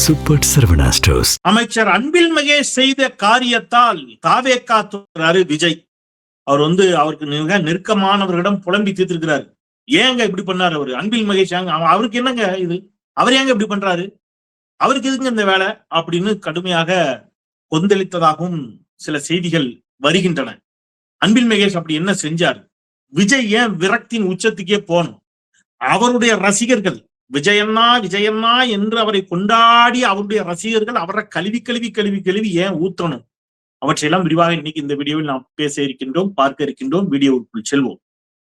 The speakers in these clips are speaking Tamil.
Super Saravana stores. அமைச்சர் அன்பில் மகேஷ் செய்த காரியத்தால் தாவேகா தோன்றாரு விஜய். அவர் அவருக்கு மிக நெருக்கமானவர்களிடம் புலம்பி தீர்த்திருக்கிறாரு. ஏங்க இப்படி பண்ணாரு அவரு? அன்பில் மகேஷ் அவருக்கு என்னங்க இது? அவர் ஏங்க இப்படி பண்றாரு? அவருக்கு எதுங்க இந்த வேலை அப்படின்னு கடுமையாக கொந்தளித்ததாகவும் சில செய்திகள் வருகின்றன. அன்பில் மகேஷ் அப்படி என்ன செஞ்சார்? விஜய் ஏன் விரக்தியின் உச்சத்துக்கே போனோம்? அவருடைய ரசிகர்கள் விஜயண்ணா விஜயண்ணா என்று அவரை கொண்டாடி அவருடைய ரசிகர்கள் அவரை கழுவி கழுவி கழுவி கழுவி ஏன் ஊத்தணும்? அவற்றையெல்லாம் விரிவாக இன்னைக்கு இந்த வீடியோவில் நாம் பேச இருக்கின்றோம், பார்க்க இருக்கின்றோம். வீடியோவுக்குள் செல்வோம்.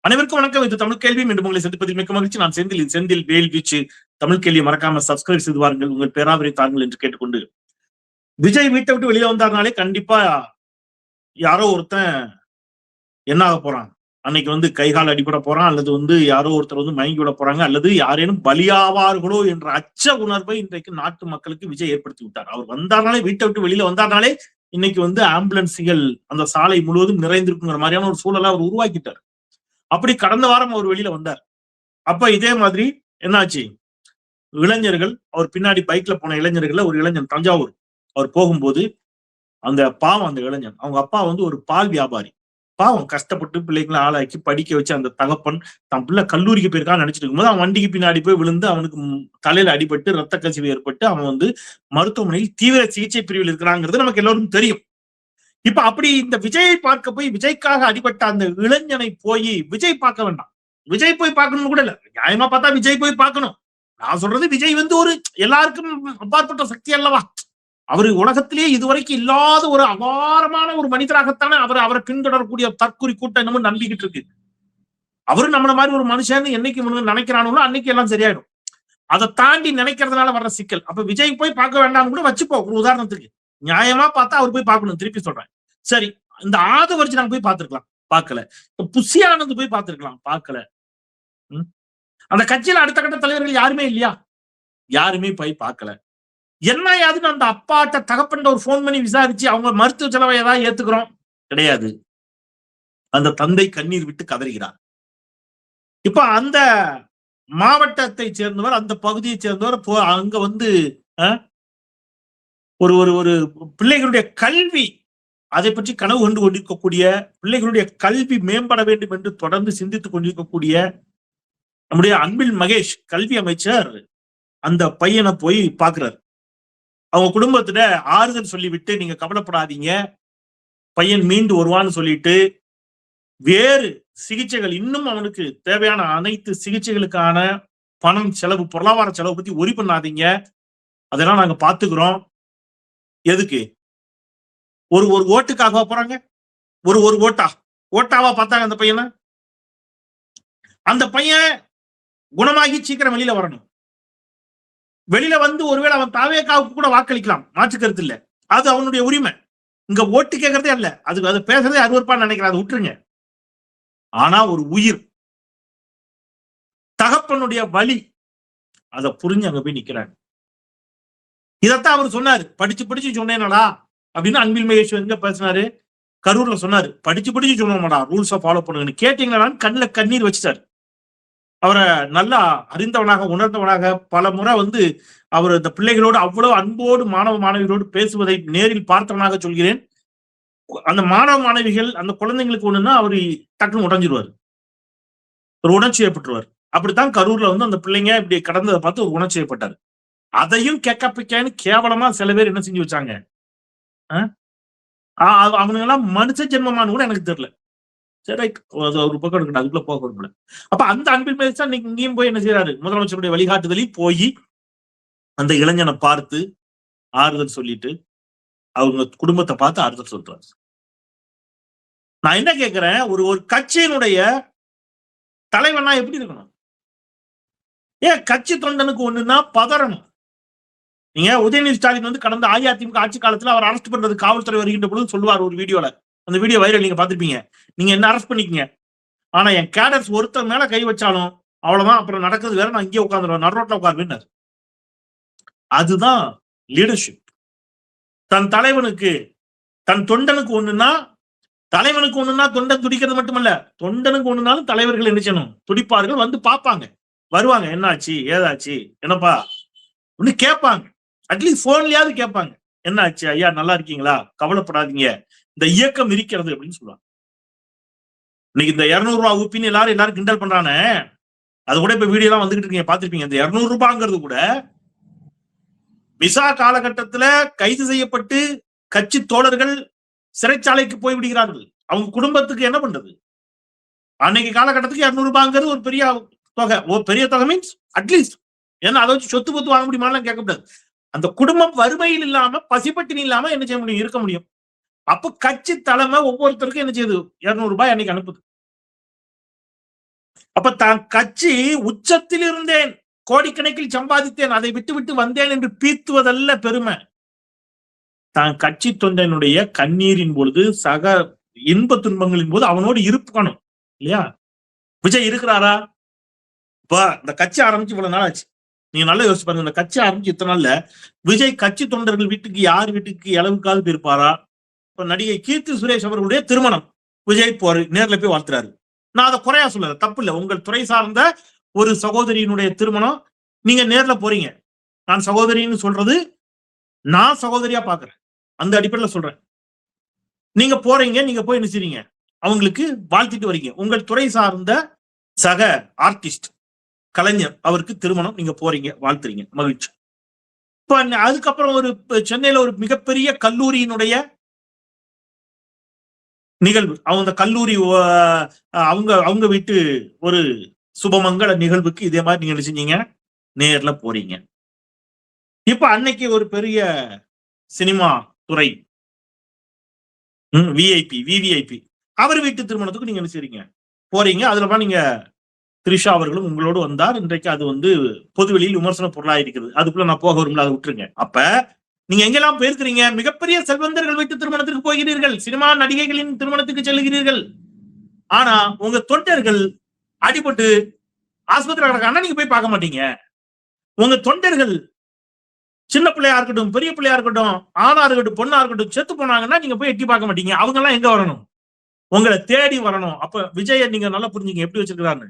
அனைவருக்கும் வணக்கம். இது தமிழ் கேள்வி. மீண்டும் உங்களை சந்திப்பதில் மிக்க மகிழ்ச்சி. நான் செந்தில் வேல் வீச்சு. தமிழ் கேள்வி மறக்காம சப்ஸ்கிரைப் செய்து வாருங்கள். உங்கள் பேராவரை தாருங்கள் என்று கேட்டுக்கொண்டு, விஜய் வீட்டை விட்டு வெளியே வந்தாருனாலே கண்டிப்பா யாரோ ஒருத்தன் என்ன ஆக போறான், அன்னைக்கு கைகால் அடிபட போறான், அல்லது யாரோ ஒருத்தர் மயங்கி விட போறாங்க, அல்லது யாரேனும் பலியாவார்களோ என்ற அச்ச உணர்வை இன்றைக்கு நாட்டு மக்களுக்கு விஜய் ஏற்படுத்தி விட்டார். அவர் வந்தார்னாலே, வீட்டை விட்டு வெளியில வந்தார்னாலே இன்னைக்கு ஆம்புலன்ஸுகள் அந்த சாலை முழுவதும் நிறைந்திருக்குங்கிற மாதிரியான ஒரு சூழலை அவர் உருவாக்கிட்டார். அப்படி கடந்த வாரம் அவர் வெளியில வந்தார். அப்ப இதே மாதிரி என்னாச்சு? இளைஞர்கள், அவர் பின்னாடி பைக்ல போன இளைஞர்கள், ஒரு இளைஞன் தஞ்சாவூர், அவர் போகும்போது அந்த இளைஞன், அவங்க அப்பா ஒரு பால் வியாபாரி, பாவம் கஷ்டப்பட்டு பிள்ளைகளை ஆளாக்கி படிக்க வச்சு அந்த தகப்பன் தன் பிள்ளை கல்லூரிக்கு போயிருக்கான்னு நினைச்சிட்டு இருக்கும்போது அவன் வண்டிக்கு பின்னாடி போய் விழுந்து அவனுக்கு தலையில அடிபட்டு ரத்த கசிவு ஏற்பட்டு அவன் மருத்துவமனையில் தீவிர சிகிச்சை பிரிவில் இருக்கிறாங்கிறது நமக்கு எல்லோரும் தெரியும். இப்ப அப்படி இந்த விஜயை பார்க்க போய், விஜய்க்காக அடிபட்ட அந்த இளைஞனை போய் விஜய் பார்க்க வேண்டாம், விஜய் போய் பார்க்கணும்னு கூட இல்ல. நியாயமா பார்த்தா விஜய் போய் பார்க்கணும். நான் சொல்றது, விஜய் ஒரு எல்லாருக்கும் அப்பாற்பட்ட சக்தி அல்லவா? அவரு உலகத்திலேயே இதுவரைக்கும் இல்லாத ஒரு அபாரமான ஒரு மனிதராகத்தானே அவரை பின்தொடரக்கூடிய தற்குறி கூட்டம் என்னமோ நம்பிக்கிட்டு இருக்கு. அவரு நம்மள மாதிரி ஒரு மனுஷன் என்னைக்கு நினைக்கிறானோ அன்னைக்கு எல்லாம் சரியாயிடும். அதை தாண்டி நினைக்கிறதுனால வர்ற சிக்கல். அப்ப விஜய் போய் பார்க்க வேண்டாம்னு கூட வச்சுப்போம். ஒரு உதாரணத்துக்கு நியாயமா பார்த்தா அவர் போய் பார்க்கணும். திருப்பி சொல்றேன். சரி, இந்த ஆதவர்ஜி நாங்க போய் பார்த்திருக்கலாம், பார்க்கல. புஷி ஆனந்த் போய் பார்த்திருக்கலாம், பார்க்கல. அந்த கட்சியில அடுத்த கட்ட தலைவர்கள் யாருமே இல்லையா? யாருமே போய் பார்க்கல. என்ன யாதுன்னு அந்த அப்பாட்ட தகப்பன் ஒரு போன் பண்ணி விசாரிச்சு அவங்க மருத்துவ செலவை ஏதாவது ஏத்துக்கிறோம்? கிடையாது. அந்த தந்தை கண்ணீர் விட்டு கதறுகிறார். இப்ப அந்த மாவட்டத்தை சேர்ந்தவர், அந்த பகுதியை சேர்ந்தவர் அங்க ஒரு ஒரு பிள்ளைகளுடைய கல்வி, அதை பற்றி கனவு கண்டு கொண்டிருக்கக்கூடிய, பிள்ளைகளுடைய கல்வி மேம்பட வேண்டும் என்று தொடர்ந்து சிந்தித்துக் கொண்டிருக்கக்கூடிய நம்முடைய அன்பில் மகேஷ் கல்வி அமைச்சர் அந்த பையனை போய் பாக்குறாரு. அவங்க குடும்பத்துல ஆறுதல் சொல்லிவிட்டு, நீங்க கவலைப்படாதீங்க, பையன் மீண்டு வருவான்னு சொல்லிட்டு, வேறு சிகிச்சைகள், இன்னும் அவனுக்கு தேவையான அனைத்து சிகிச்சைகளுக்கான பணம் செலவு, பொருளாதார செலவு பத்தி ஒரி பண்ணாதீங்க, அதெல்லாம் நாங்க பாத்துக்கிறோம். எதுக்கு? ஒரு ஓட்டுக்காக போறாங்க? ஒரு ஓட்டாவா பார்த்தாங்க அந்த பையனை? அந்த பையன் குணமாகி சீக்கிரம் வெளியில வரணும். வெளியில ஒருவேளை அவன் தாவேகாவுக்கு கூட வாக்களிக்கலாம், மாற்று கருத்து இல்ல, அது அவனுடைய உரிமை. இங்க ஓட்டு கேட்கறதே அல்ல, அது பேசுறதே அருவருப்பான்னு நினைக்கிறேன், அது விட்டுருங்க. ஆனா ஒரு உயிர், தகப்பனுடைய வலி, அதை புரிஞ்சு அங்க போய் நிக்கிறாங்க. இதத்தான் அவர் சொன்னாரு. படிச்சு சொன்னேனடா அப்படின்னு அன்பில் மகேஷ் எங்க பேசினாரு? கரூர்ல சொன்னாரு. படிச்சு சொன்னோம்டா, ரூல்ஸை ஃபாலோ பண்ணுங்கன்னு. கேட்டீங்களா? கண்ணுல கண்ணீர் வச்சுட்டாரு. அவரை நல்லா அறிந்தவனாக, உணர்ந்தவனாக, பல முறை அவர் இந்த பிள்ளைகளோடு அவ்வளவு அன்போடு மாணவ மாணவிகளோடு பேசுவதை நேரில் பார்த்தவனாக சொல்கிறேன். அந்த மாணவ மாணவிகள், அந்த குழந்தைங்களுக்கு ஒண்ணுன்னா அவர் டக்குன்னு உடஞ்சிருவார், ஒரு உணர்ச்சி ஏற்பட்டுருவார். அப்படித்தான் கரூர்ல அந்த பிள்ளைங்க இப்படி கடந்ததை பார்த்து ஒரு உணர்ச்சி ஏற்பட்டாரு. அதையும் கேட்கப்பிக்கான்னு கேவலமா சில பேர் என்ன செஞ்சு வச்சாங்க. அவனுங்க எல்லாம் மனுஷ ஜென்மமானு கூட எனக்கு தெரியல. சரி, ஒரு பக்கம் இருக்கட்டும், அதுக்குள்ள போக விரும்பல. அப்ப அந்த அன்பில் மகேஷ் தான் இங்கேயும் போய் என்ன செய்யறாரு? முதலமைச்சருடைய வழிகாட்டுதலில் போய் அந்த இளைஞனை பார்த்து ஆறுதல் சொல்லிட்டு, அவங்க குடும்பத்தை பார்த்து ஆறுதல் சொல்றாரு. நான் என்ன கேட்கிறேன், ஒரு கட்சியினுடைய தலைவனா எப்படி இருக்கணும்? ஏன் கட்சி தொண்டனுக்கு ஒண்ணுன்னா பதறணும்? நீங்க உதயநிதி ஸ்டாலின் கடந்த அஇஅதிமுக ஆட்சி காலத்துல அவர் அரெஸ்ட் பண்றது காவல்துறை வருகின்ற பொழுது சொல்லுவார் ஒரு வீடியோல, அந்த வீடியோ வைரல், நீங்க பாத்திருப்பீங்க, நீங்க என்ன அரெஸ்ட் பண்ணிக்கங்க, ஆனா என் கேடர்ஸ் ஒருத்தர் மேல கை வச்சாலும் அவ்வளவுதான், அப்புறம் நடக்கிறது வேற, நான் இங்கே உட்காந்துருவேன், நடுரோட்ல உட்காருவேன். அதுதான் லீடர்ஷிப். தன் தலைவனுக்கு, தன் தொண்டனுக்கு ஒண்ணுன்னா, தலைவனுக்கு ஒண்ணுன்னா தொண்டன் துடிக்கிறது மட்டுமல்ல, தொண்டனுக்கு ஒண்ணுனாலும் தலைவர்கள் என்ன செய்யணும்? துடிப்பார்கள், பார்ப்பாங்க, வருவாங்க, என்னாச்சு ஏதாச்சு என்னப்பா ஒண்ணு கேட்பாங்க. அட்லீஸ்ட் போன்லயாவது கேட்பாங்க, என்ன ஆச்சு ஐயா, நல்லா இருக்கீங்களா, கவலைப்படாதீங்க, இந்த இயக்கம் இருக்கிறது அப்படின்னு சொல்லுவாங்க. இன்னைக்கு இந்த 200 ரூபாய் ஊப்பின்னு எல்லாரும் கிண்டல் பண்றானே, அது கூட இப்ப வீடியோ எல்லாம் வந்துகிட்டு இருக்கீங்க, பாத்திருப்பீங்க. இந்த 200 ரூபாங்கிறது கூட விசா காலகட்டத்துல கைது செய்யப்பட்டு கட்சி தோழர்கள் சிறைச்சாலைக்கு போய் விடுகிறார்கள். அவங்க குடும்பத்துக்கு என்ன பண்றது? அன்னைக்கு காலகட்டத்துக்கு 200 ரூபாங்கிறது ஒரு பெரிய தொகை. பெரிய தொகை மீன்ஸ் அட்லீஸ்ட், ஏன்னா அதை வச்சு சொத்து பொத்து வாங்க முடியுமான்னு கேட்கக்கூடாது. அந்த குடும்பம் வறுமையில் இல்லாம, பசிப்பட்டினி இல்லாம என்ன செய்ய முடியும், இருக்க முடியும். அப்ப கட்சி தலைமை ஒவ்வொருத்தருக்கும் என்ன செய்யுது, 200 ரூபாய் அன்னைக்கு அனுப்புது. அப்ப தான் கட்சி உச்சத்தில் இருந்தேன், கோடிக்கணக்கில் சம்பாதித்தேன், அதை விட்டு விட்டு வந்தேன் என்று பீத்துவதல்ல பெருமை. தான் கட்சி தொண்டனுடைய கண்ணீரின் பொழுது, சக இன்ப துன்பங்களின் போது அவனோடு இருக்கணும் இல்லையா? விஜய் இருக்கிறாரா? இப்ப இந்த கட்சி ஆரம்பிச்சு இவ்வளவு நாள் ஆச்சு, நீங்க நல்லா யோசிச்சு பாருங்க. இந்த கட்சி ஆரம்பிச்சு இத்தனை நாள்ல விஜய் கட்சி தொண்டர்கள் வீட்டுக்கு யார் வீட்டுக்கு அளவுக்காவது போயிருப்பாரா? இப்ப நடிகை கீர்த்தி சுரேஷ் அவர்களுடைய திருமணம் விஜய் நேர்ல போய் வாழ்த்துறாரு. நான் அதை குறையா சொல்லல, தப்பு இல்லை. உங்கள் துறை சார்ந்த ஒரு சகோதரியினுடைய திருமணம், நீங்க நேர்ல போறீங்க. நான் சகோதரின்னு சொல்றது நான் சகோதரியா பாக்குறேன், அந்த அடிப்படையில சொல்றேன். நீங்க போறீங்க, நீங்க போய் என்ன செய்றீங்க, அவங்களுக்கு வாழ்த்திட்டு வரீங்க. உங்கள் துறை சார்ந்த சக ஆர்டிஸ்ட் கலைஞர் அவருக்கு திருமணம், நீங்க போறீங்க, வாழ்த்துறீங்க, மகிழ்ச்சி. இப்ப அதுக்கப்புறம் ஒரு சென்னையில ஒரு மிகப்பெரிய கல்லூரியினுடைய நிகழ்வு, அவங்க கல்லூரி அவங்க வீட்டு ஒரு சுபமங்கள நிகழ்வுக்கு இதே மாதிரி நீங்க என்ன செஞ்சீங்க, நேர்ல போறீங்க. இப்ப அன்னைக்கு ஒரு பெரிய சினிமா துறை விவிஐபி அவர் வீட்டு திருமணத்துக்கு நீங்க என்ன செய்றீங்க, போறீங்க. அதுலதான் நீங்க த்ரிஷா அவர்களும் உங்களோடு வந்தார். இன்றைக்கு அது பொதுவெளியில் விமர்சன பொருளா இருக்கிறது. அதுக்குள்ள நான் போக விரும்பல, அதை விட்டுருங்க. அப்ப நீங்க எங்கெல்லாம் போயிருக்கிறீங்க? மிகப்பெரிய செல்வந்தர்கள் வீட்டு திருமணத்திற்கு போகிறீர்கள், சினிமா நடிகைகளின் திருமணத்துக்கு செல்லுகிறீர்கள். ஆனா உங்க தொண்டர்கள் அடிபட்டு ஆஸ்பத்திரி கிடக்கான நீங்க போய் பார்க்க மாட்டீங்க. உங்க தொண்டர்கள் சின்ன பிள்ளையா இருக்கட்டும், பெரிய பிள்ளையா இருக்கட்டும், ஆணா இருக்கட்டும், பொண்ணா இருக்கட்டும், செத்து போனாங்கன்னா நீங்க போய் எட்டி பார்க்க மாட்டீங்க. அவங்க எல்லாம் எங்க வரணும், உங்களை தேடி வரணும். அப்ப விஜய நீங்க நல்லா புரிஞ்சுங்க எப்படி வச்சிருக்கிறாரு.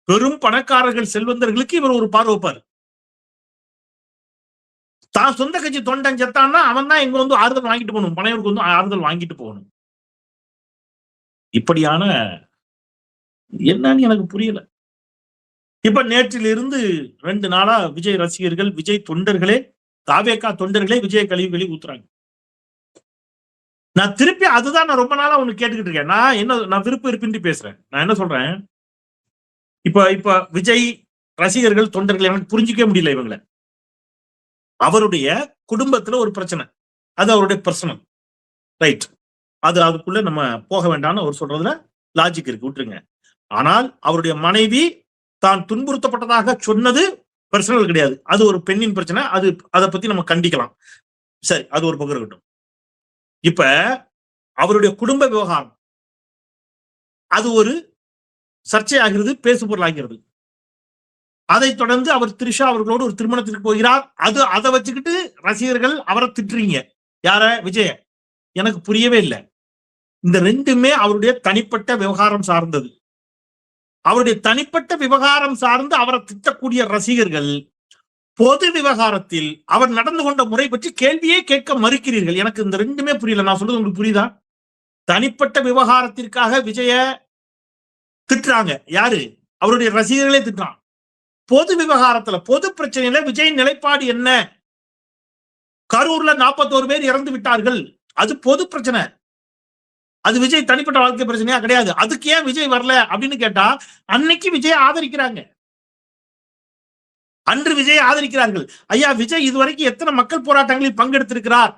பெரும் பணக்காரர்கள் செல்வந்தர்களுக்கு இவர் ஒரு பார்வை வைப்பார். தான் சொந்த கட்சி தொண்டன் செத்தான்னா அவன் தான் எங்க ஆறுதல் வாங்கிட்டு போகணும், பனையூருக்கு ஆறுதல் வாங்கிட்டு போகணும். இப்படியான என்னன்னு எனக்கு புரியல. இப்ப நேற்றிலிருந்து 2 நாளா விஜய் ரசிகர்கள், விஜய் தொண்டர்களே, தாவேகா தொண்டர்களே விஜய் கழிவு ஊத்துறாங்க. நான் திருப்பி அதுதான் நான் ரொம்ப நாளா ஒண்ணு கேட்டுக்கிட்டு இருக்கேன். நான் விருப்பம் இருப்பின்றி பேசுறேன். நான் என்ன சொல்றேன், இப்ப விஜய் ரசிகர்கள் தொண்டர்கள் எனக்கு புரிஞ்சிக்க முடியல. இவங்களை அவருடைய குடும்பத்துல ஒரு பிரச்சனை, அது அவருடைய பர்சனல் ரைட், அதுக்குள்ள நம்ம போக வேண்டாம்னு அவர் சொல்றதுல லாஜிக் இருக்கு, விட்டுருங்க. ஆனால் அவருடைய மனைவி தான் துன்புறுத்தப்பட்டதாக சொன்னது பர்சனல் கிடையாது, அது ஒரு பெண்ணின் பிரச்சனை. அதை பத்தி நம்ம கண்டிக்கலாம், சரி, அது ஒரு பக்கம் இருக்கட்டும். இப்ப அவருடைய குடும்ப விவகாரம் அது ஒரு சர்ச்சையாகிறது, பேசு பொருளாகிறது. அதைத் தொடர்ந்து அவர் த்ரிஷா அவர்களோடு ஒரு திருமணத்திற்கு போகிறார். அதை வச்சுக்கிட்டு ரசிகர்கள் அவரை திட்டுறீங்க. யார? விஜய. எனக்கு புரியவே இல்லை. இந்த ரெண்டுமே அவருடைய தனிப்பட்ட விவகாரம் சார்ந்தது. அவருடைய தனிப்பட்ட விவகாரம் சார்ந்து அவரை திட்டக்கூடிய ரசிகர்கள் பொது விவகாரத்தில் அவர் நடந்து கொண்ட முறை பற்றி கேள்வியே கேட்க மறுக்கிறீர்கள். எனக்கு இந்த ரெண்டுமே புரியல. நான் சொல்றது உங்களுக்கு புரியுதா? தனிப்பட்ட விவகாரத்திற்காக விஜய திட்டுறாங்க, யாரு? அவருடைய ரசிகர்களே திட்டுறான். பொது விவகாரத்துல, பொது பிரச்சனையில விஜய் நிலைப்பாடு என்ன? கரூர்ல 41 பேர் இறந்து விட்டார்கள், அது பொது பிரச்சனை. அது விஜய் தனிப்பட்ட வாழ்க்கை பிரச்சனையா கிடையாது. அதுக்கு ஏன் விஜய் வரல அப்படின்னு கேட்டா, அன்னைக்கு விஜய் ஆதரிக்கிறாங்க, அன்று விஜய் ஆதரிக்கிறார்கள். ஐயா, விஜய் இதுவரைக்கும் எத்தனை மக்கள் போராட்டங்களில் பங்கெடுத்திருக்கிறார்,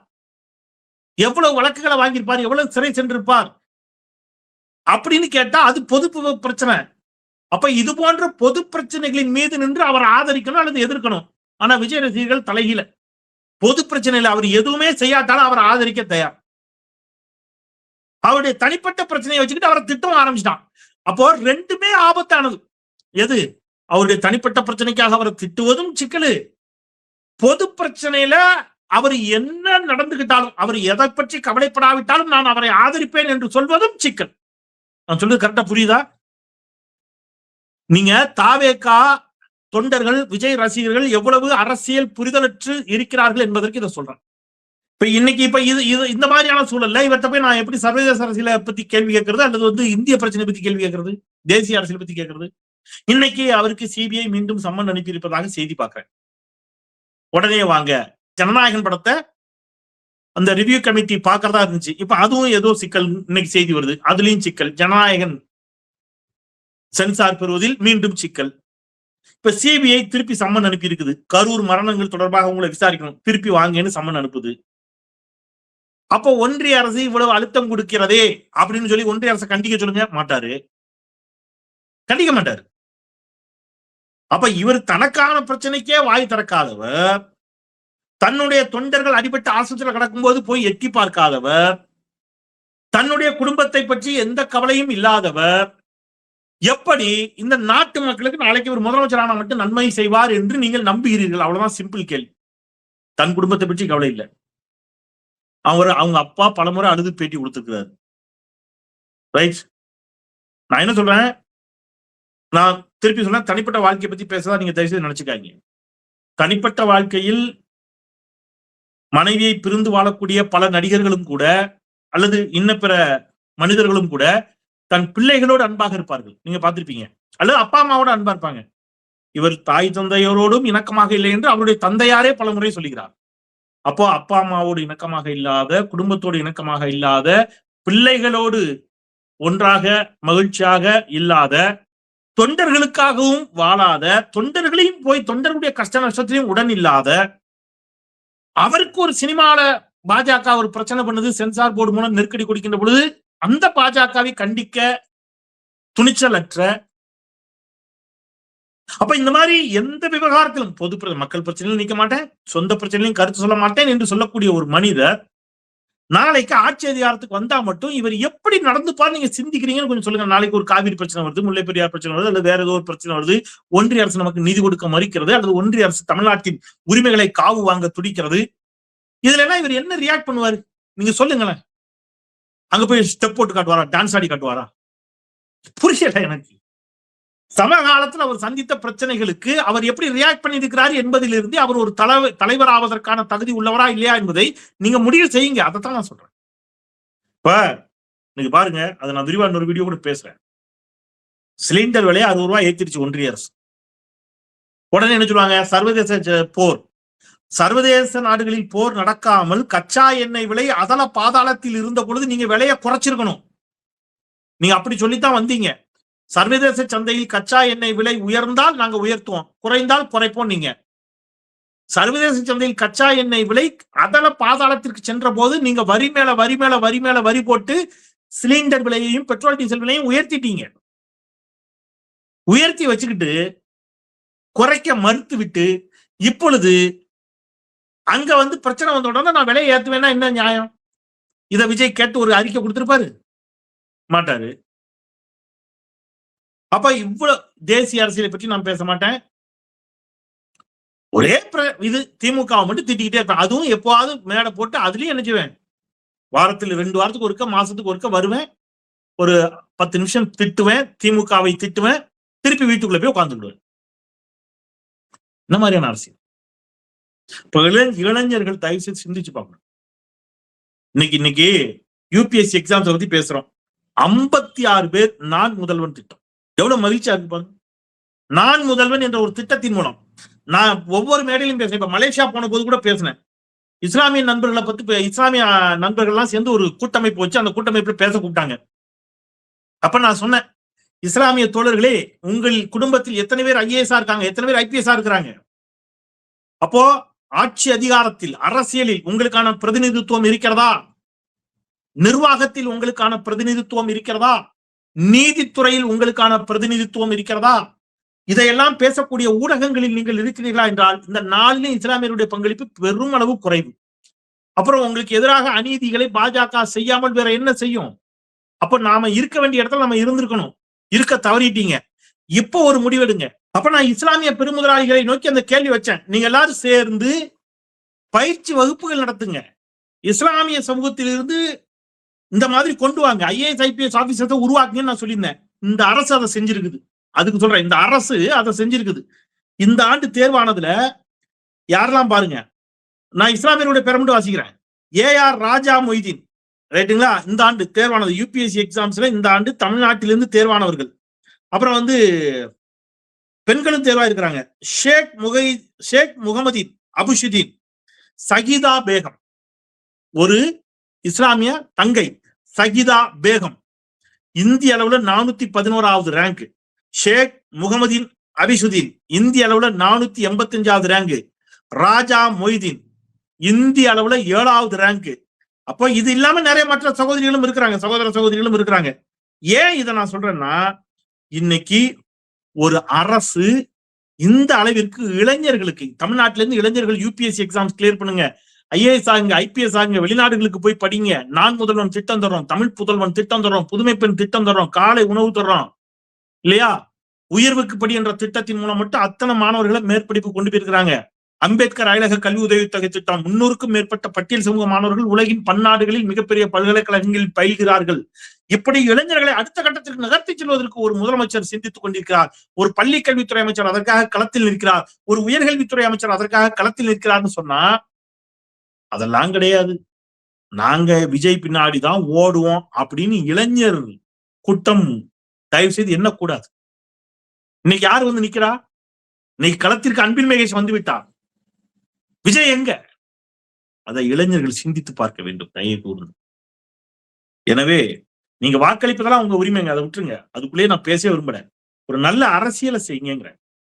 எவ்வளவு வழக்குகளை வாங்கியிருப்பார், எவ்வளவு சிறை சென்றிருப்பார் அப்படின்னு கேட்டா அது பொது பிரச்சனை. அப்ப இது போன்ற பொது பிரச்சனைகளின் மீது நின்று அவர் ஆதரிக்கணும் அல்லது எதிர்க்கணும். ஆனா விஜய் ரசிகர்கள் தலைகீழ, பொது பிரச்சனையில அவர் எதுவுமே செய்யாட்டாலும் அவர் ஆதரிக்க தயார். அவருடைய தனிப்பட்ட பிரச்சனையை வச்சுக்கிட்டு அவரை திட்டம் ஆரம்பிச்சிட்டான். அப்போ ரெண்டுமே ஆபத்தானது. எது? அவருடைய தனிப்பட்ட பிரச்சனைக்காக அவரை திட்டுவதும் சிக்கலு, பொது பிரச்சனையில அவர் என்ன நடந்துகிட்டாலும், அவர் எதை பற்றி கவலைப்படாவிட்டாலும் நான் அவரை ஆதரிப்பேன் என்று சொல்வதும் சிக்கல். நான் சொல்றது கரெக்டா புரியுதா? நீங்க தாவேகா தொண்டர்கள், விஜய் ரசிகர்கள் எவ்வளவு அரசியல் புரிதலற்று இருக்கிறார்கள் என்பதற்கு இதை சொல்றேன். இப்ப இன்னைக்கு இது இந்த மாதிரியான சூழல்ல இவர்கிட்ட போய் நான் எப்படி சர்வதேச அரசியலை பத்தி கேள்வி கேட்கறது, அல்லது இந்திய பிரச்சனை பத்தி கேள்வி கேட்கறது, தேசிய அரசியல் பத்தி கேட்கறது? இன்னைக்கு அவருக்கு சிபிஐ மீண்டும் சம்மன் அனுப்பி இருப்பதாக செய்தி பார்க்கிறேன். உடனே வாங்க, ஜனநாயகன் படத்தை அந்த ரிவ்யூ கமிட்டி பாக்குறதா இருந்துச்சு. இப்ப அதுவும் ஏதோ சிக்கல் இன்னைக்கு செய்தி வருது, அதுலயும் சிக்கல். ஜனநாயகன் சென்சார் பெறுவதில் மீண்டும் சிக்கல். இப்ப சிபிஐ திருப்பி சம்மன் அனுப்பி இருக்குது. கரூர் மரணங்கள் தொடர்பாக உங்களை விசாரிக்கணும், திருப்பி வாங்கன்னு சம்மன் அனுப்புது. அப்போ ஒன்றிய அரசு இவ்வளவு அழுத்தம் கொடுக்கிறதே அப்படின்னு சொல்லி ஒன்றிய அரசை கண்டிக்க சொல்லுங்க, மாட்டாரு, கண்டிக்க மாட்டாரு. அப்ப இவர் தனக்கான பிரச்சனைக்கே வாய் திறக்காதவர், தன்னுடைய தொண்டர்கள் அடிபட்டு ஆஸ்பத்திரியில் கிடக்கும் போது போய் எட்டி பார்க்காதவர், தன்னுடைய குடும்பத்தை பற்றி எந்த கவலையும் இல்லாதவர், எப்படி இந்த நாட்டு மக்களுக்கு நாளைக்கு ஒரு முதலமைச்சரான மட்டும் நன்மை செய்வார் என்று நீங்கள் நம்புகிறீர்கள்? அவ்வளவுதான், சிம்பிள் கேள்வி. தன் குடும்பத்தை பற்றி கவலை இல்லை. அவங்க அப்பா பலமுறை அழுது பேட்டி கொடுத்திருக்கிறார். ரைட். நான் என்ன சொல்றேன், நான் திருப்பி சொன்ன தனிப்பட்ட வாழ்க்கையை பத்தி பேசதான் நீங்க தயவு செய்து நினைச்சுக்காங்க. தனிப்பட்ட வாழ்க்கையில் மனைவியை பிரிந்து வாழக்கூடிய பல நடிகர்களும் கூட, அல்லது இன்ன பிற மனிதர்களும் கூட தன் பிள்ளைகளோடு அன்பாக இருப்பார்கள். நீங்க பார்த்திருப்பீங்க. அல்லது அப்பா அம்மாவோட அன்பா இருப்பாங்க. இவர் தாய் தந்தையோரோடும் இணக்கமாக இல்லை என்று அவருடைய தந்தையாரே பல முறை சொல்லுகிறார். அப்போ அப்பா அம்மாவோடு இணக்கமாக இல்லாத, குடும்பத்தோடு இணக்கமாக இல்லாத, பிள்ளைகளோடு ஒன்றாக மகிழ்ச்சியாக இல்லாத, தொண்டர்களுக்காகவும் வாழாத, தொண்டர்களையும் போய் தொண்டர்களுடைய கஷ்ட நஷ்டத்திலையும் உடன் இல்லாத, அவருக்கு ஒரு சினிமால பாஜக ஒரு பிரச்சனை பண்ணுது, சென்சார் போர்டு மூலம் நெருக்கடி கொடுக்கின்ற பொழுது அந்த பாஜகவை கண்டிக்க துணிச்சலற்ற, அப்ப இந்த மாதிரி எந்த விவகாரத்திலும் பொது மக்கள் பிரச்சனையும் நிற்க மாட்டேன், சொந்த பிரச்சனையும் கருத்து சொல்ல மாட்டேன் என்று சொல்லக்கூடிய ஒரு மனிதர் நாளைக்கு ஆட்சி அதிகாரத்துக்கு வந்தா மட்டும் இவர் எப்படி நடந்துப்பார் நீங்க சிந்திக்கிறீங்கன்னு கொஞ்சம் சொல்லுங்க. நாளைக்கு ஒரு காவிரி பிரச்சனை வருது, முல்லை பெரியார் பிரச்சனை வருது, அல்லது வேற ஏதோ ஒரு பிரச்சனை வருது, ஒன்றிய அரசு நமக்கு நிதி கொடுக்க மறுக்கிறது, அல்லது ஒன்றிய அரசு தமிழ்நாட்டின் உரிமைகளை காவு வாங்க துடிக்கிறது. இதுல எல்லாம் இவர் என்ன ரியாக்ட் பண்ணுவாரு நீங்க சொல்லுங்களேன். அங்க போய் ஸ்டெப் போட்டு காட்டுவாரா, டான்ஸ் ஆடி காட்டுவாரா? புரியல எனக்கு. சமகாலத்தில் அவர் சந்தித்த பிரச்சனைகளுக்கு அவர் எப்படி ரியாக்ட் பண்ணியிருக்கிறார் என்பதிலிருந்து அவர் ஒரு தலைவர் ஆவதற்கான தகுதி உள்ளவரா இல்லையா என்பதை நீங்க முடிவு செய்யுங்க. அதைத்தான் நான் சொல்றேன். இப்ப நீங்க பாருங்க, அதை நான் விரிவா இன்னொரு வீடியோ கூட பேசுறேன். சிலிண்டர் விலையை 60 ரூபாய் ஏத்திருச்சு ஒன்றிய அரசு. உடனே என்ன சொல்லுவாங்க, சர்வதேச போர். சர்வதேச நாடுகளில் போர் நடக்காமல் கச்சா எண்ணெய் விலை அதல பாதாளத்தில் இருந்த பொழுது நீங்க விலையை குறைச்சிருக்கணும். நீங்க அப்படி சொல்லித்தான் வந்தீங்க. சர்வதேச சந்தையில் கச்சா எண்ணெய் விலை உயர்ந்தால் நாங்க உயர்த்துவோம், குறைந்தால் குறைப்போம். நீங்க சர்வதேச சந்தையில் கச்சா எண்ணெய் விலை அதல பாதாளத்திற்கு சென்ற போது நீங்க வரி மேல வரி மேல வரி மேல வரி போட்டு சிலிண்டர் விலையையும் பெட்ரோல் டீசல் விலையும் உயர்த்திட்டீங்க. உயர்த்தி வச்சுக்கிட்டு குறைக்க மறுத்து விட்டு இப்பொழுது அங்க பிரச்சனை வந்த உடனே நான் விலையை ஏத்துவேன்னா என்ன நியாயம்? இதை விஜய் கேட்டு ஒரு அறிக்கை கொடுத்திருப்பாரு மாட்டாரு. அப்ப இவ்வளவு தேசிய அரசியலை பற்றி நான் பேச மாட்டேன். ஒரே இது திமுக மட்டும் திட்டிக்கிட்டே இருப்பேன். அதுவும் எப்போவாவது மேடை போட்டு அதுலயும் என்ன செய்வேன், வாரத்தில் 2 வாரத்துக்கு ஒருக்க, மாசத்துக்கு ஒருக்க வருவேன், ஒரு 10 நிமிஷம் திட்டுவேன், திமுகவை திட்டுவேன், திருப்பி வீட்டுக்குள்ள போய் உட்கார்ந்துடுவேன். இந்த மாதிரியான அரசியல். இப்ப இளைஞர்கள் தயவு செய்து சிந்திச்சு பார்க்கணும். இன்னைக்கு யூபிஎஸ்சி எக்ஸாம்ஸ் பத்தி பேசுறோம். 56 பேர் நான் முதல்வன் திட்டம். எவ்வளவு மகிழ்ச்சியா இருக்கு பாருங்க. நான் முதல்வன் என்ற ஒரு திட்டத்தின் மூலம் நான் ஒவ்வொரு மேடையிலும் பேசுறேன். இப்ப மலேசியா போன போது கூட பேசினேன். இஸ்லாமிய நண்பர்களை பத்தி, இஸ்லாமிய நண்பர்கள்லாம் சேர்ந்து ஒரு கூட்டமைப்பு வச்சு அந்த கூட்டமைப்புல பேச கூப்பிட்டாங்க. அப்ப நான் சொன்னேன், இஸ்லாமிய தோழர்களே, உங்கள் குடும்பத்தில் எத்தனை பேர் ஐஏஎஸ் இருக்காங்க, எத்தனை பேர் ஐபிஎஸ் இருக்கிறாங்க? அப்போ ஆட்சி அதிகாரத்தில், அரசியலில் உங்களுக்கான பிரதிநிதித்துவம் இருக்கிறதா? நிர்வாகத்தில் உங்களுக்கான பிரதிநிதித்துவம் இருக்கிறதா? நீதித்துறையில் உங்களுக்கான பிரதிநிதித்துவம் இருக்கிறதா? இதையெல்லாம் பேசக்கூடிய ஊடகங்களில் நீங்கள் இருக்கிறீர்களா என்றால் இந்த நாளிலும் இஸ்லாமியருடைய பங்களிப்பு பெரும் அளவு குறைவு. அப்புறம் உங்களுக்கு எதிராக அநீதிகளை பாஜக செய்யாமல் வேற என்ன செய்யும்? அப்ப நாம இருக்க வேண்டிய இடத்துல நம்ம இருந்திருக்கணும், இருக்க தவறிட்டீங்க. இப்போ ஒரு முடிவெடுங்க. அப்ப நான் இஸ்லாமிய பெருமுதலாளிகளை நோக்கி அந்த கேள்வி வச்சேன். நீங்க எல்லாரும் சேர்ந்து பயிற்சி வகுப்புகள் நடத்துங்க. இஸ்லாமிய சமூகத்திலிருந்து இந்த மாதிரி கொண்டு வாங்க, ஐஏஎஸ் ஐபிஎஸ் ஆபீசர்ஸை உருவாக்குங்கன்னு நான் சொல்லியிருந்தேன். இந்த அரசு அதை செஞ்சிருக்குது. அதுக்கு சொல்றேன், இந்த அரசு அதை செஞ்சிருக்குது. இந்த ஆண்டு தேர்வானதுல யாரெல்லாம் பாருங்க, நான் இஸ்லாமியருடைய பேரை மட்டும் வாசிக்கிறேன். AR ராஜா மொய்தீன், ரைட்டுங்களா? இந்த ஆண்டு தேர்வானது UPSC எக்ஸாம்ஸ்ல இந்த ஆண்டு தமிழ்நாட்டிலிருந்து தேர்வானவர்கள். அப்புறம் வந்து பெண்களும் தேர்வா இருக்கிறாங்க. ஷேக் முகமதீன் அபுஷுதீன், சகிதா பேகம், ஒரு இஸ்லாமிய தங்கை சகிதா பேகம், இந்திய அளவுல 411வது ரேங்க். ஷேக் முகமதீன் அபிசுதீன் இந்திய அளவுல 485வது ரேங்க். ராஜா மொய்தீன் இந்திய அளவுல 7வது ரேங்க். அப்போ இது இல்லாம நிறைய மற்ற சகோதரிகளும் இருக்கிறாங்க, சகோதர சகோதரிகளும் இருக்கிறாங்க. ஏன் இதை நான் சொல்றேன்னா, இன்னைக்கு ஒரு அரசு இந்த அளவிற்கு இளைஞர்களுக்கு, தமிழ்நாட்டில இருந்து இளைஞர்கள் UPSC எக்ஸாம்ஸ் கிளியர் பண்ணுங்க, IAS ஆகுங்க, IPS ஆகுங்க, வெளிநாடுகளுக்கு போய் படிங்க, நான் முதல்வன் திட்டம் தர்றோம், தமிழ் புதல்வன் திட்டம் தர்றோம், புதுமை பெண் திட்டம் தர்றோம், காலை உணவு தர்றோம் இல்லையா, உயர்வுக்கு படி என்ற திட்டத்தின் மூலம் மட்டும் அத்தனை மாணவர்களை மேற்படிப்பு கொண்டு போயிருக்கிறாங்க. அம்பேத்கர் அயலக கல்வி உதவித்தொகை திட்டம், 300க்கும் மேற்பட்ட பட்டியல் சமூக மாணவர்கள் உலகின் பன்னாடுகளில் மிகப்பெரிய பல்கலைக்கழகங்களில் பயில்கிறார்கள். இப்படி இளைஞர்களை அடுத்த கட்டத்திற்கு நகர்த்தி செல்வதற்கு ஒரு முதலமைச்சர் சிந்தித்துக் கொண்டிருக்கிறார், ஒரு பள்ளி கல்வித்துறை அமைச்சர் அதற்காக களத்தில் நிற்கிறார், ஒரு உயர்கல்வித்துறை அமைச்சர் அதற்காக களத்தில் நிற்கிறார்னு சொன்னா அதெல்லாம் கிடையாது. நாங்க விஜய் பின்னாடிதான் ஓடுவோம் அப்படின்னு இளைஞர் கூட்டம் தயவு செய்து என்ன கூடாது. இன்னைக்கு யாரு வந்து நிக்கிறா? இன்னைக்கு களத்திற்கு அன்பில் மகேஷ் வந்து விட்டார். விஜய் எங்க? அதை இளைஞர்கள் சிந்தித்து பார்க்க வேண்டும் தயவு கூர்ந்து. எனவே நீங்க வாக்களிப்பதெல்லாம் உங்க உரிமைங்க, அதை விட்டுருங்க. அதுக்குள்ளேயே நான் பேச விரும்புறேன். ஒரு நல்ல அரசியலை செய்யுங்க.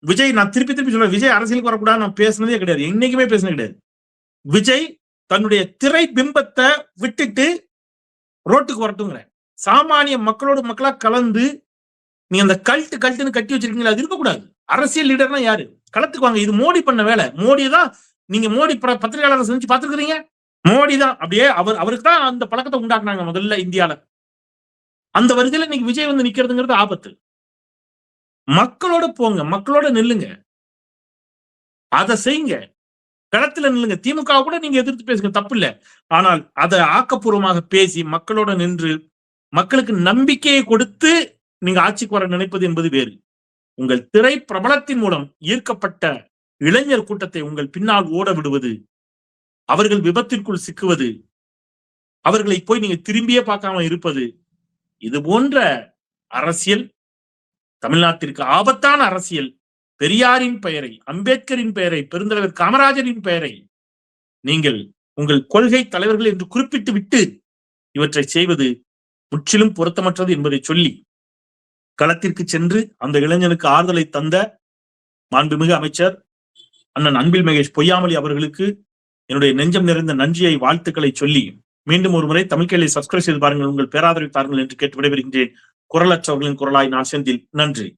விஜய், நான் திருப்பி திருப்பி சொல்றேன், விஜய் அரசியலுக்கு வரக்கூடாது நான் பேசுனதே கிடையாது, என்னைக்குமே பேசுனது கிடையாது. விஜய் தன்னுடைய திரை பிம்பத்தை விட்டுட்டு ரோட்டுக்கு வரட்டுங்கிறேன். சாமானிய மக்களோடு மக்களா கலந்து நீங்க அந்த கல்ட்டுன்னு கட்டி வச்சிருக்கீங்களா, அது இருக்கக்கூடாது. அரசியல் லீடர்னா யாரு? களத்துக்கு வாங்க. இது மோடி பண்ண வேலை. மோடி தான், நீங்க மோடி பத்திரிகையாளர் செஞ்சு பாத்துருக்கீங்க. மோடி தான் அப்படியே அவருக்கு தான் அந்த பழக்கத்தை உண்டாக்குனாங்க முதல்ல இந்தியால. அந்த வரிசையில இன்னைக்கு விஜய் வந்து நிக்கிறதுங்கிறது ஆபத்து. மக்களோட போங்க, மக்களோட நில்லுங்க, அதை செய்யுங்க, களத்துல நில்லுங்க. திமுக கூட நீங்க எதிர்த்து பேசுங்க, தப்பு இல்ல. ஆனால் அதை ஆக்கப்பூர்வமாக பேசி மக்களோட நின்று மக்களுக்கு நம்பிக்கையை கொடுத்து நீங்க ஆட்சிக்கு வர நினைப்பது என்பது வேறு. உங்கள் திரை பிரபலத்தின் மூலம் ஈர்க்கப்பட்ட இளைஞர் கூட்டத்தை உங்கள் பின்னால் ஓட விடுவது, அவர்கள் விபத்திற்குள் சிக்குவது, அவர்களை போய் நீங்க திரும்பியே பார்க்காம இருப்பது, இது போன்ற அரசியல் தமிழ்நாட்டிற்கு ஆபத்தான அரசியல். பெரியாரின் பெயரை, அம்பேத்கரின் பெயரை, பெருந்தலைவர் காமராஜரின் பெயரை நீங்கள் உங்கள் கொள்கை தலைவர்கள் என்று குறிப்பிட்டு விட்டு இவற்றை செய்வது முற்றிலும் பொருத்தமற்றது என்பதை சொல்லி களத்திற்கு சென்று அந்த இளைஞனுக்கு ஆறுதலை தந்த மாண்புமிகு அமைச்சர் அண்ணன் அன்பில் மகேஷ் பொய்யாமொழி அவர்களுக்கு என்னுடைய நெஞ்சம் நிறைந்த நன்றியை, வாழ்த்துக்களை சொல்லி மீண்டும் ஒரு முறை தமிழ் கேள்வி சப்ஸ்கிரைப் செய்து பாருங்கள், உங்கள் பேராதரவை தாருங்கள் என்று கேட்டு விடைபெறுகின்றேன். குரலற்றவர்களின் குரலாய் நான் செந்தில். நன்றி.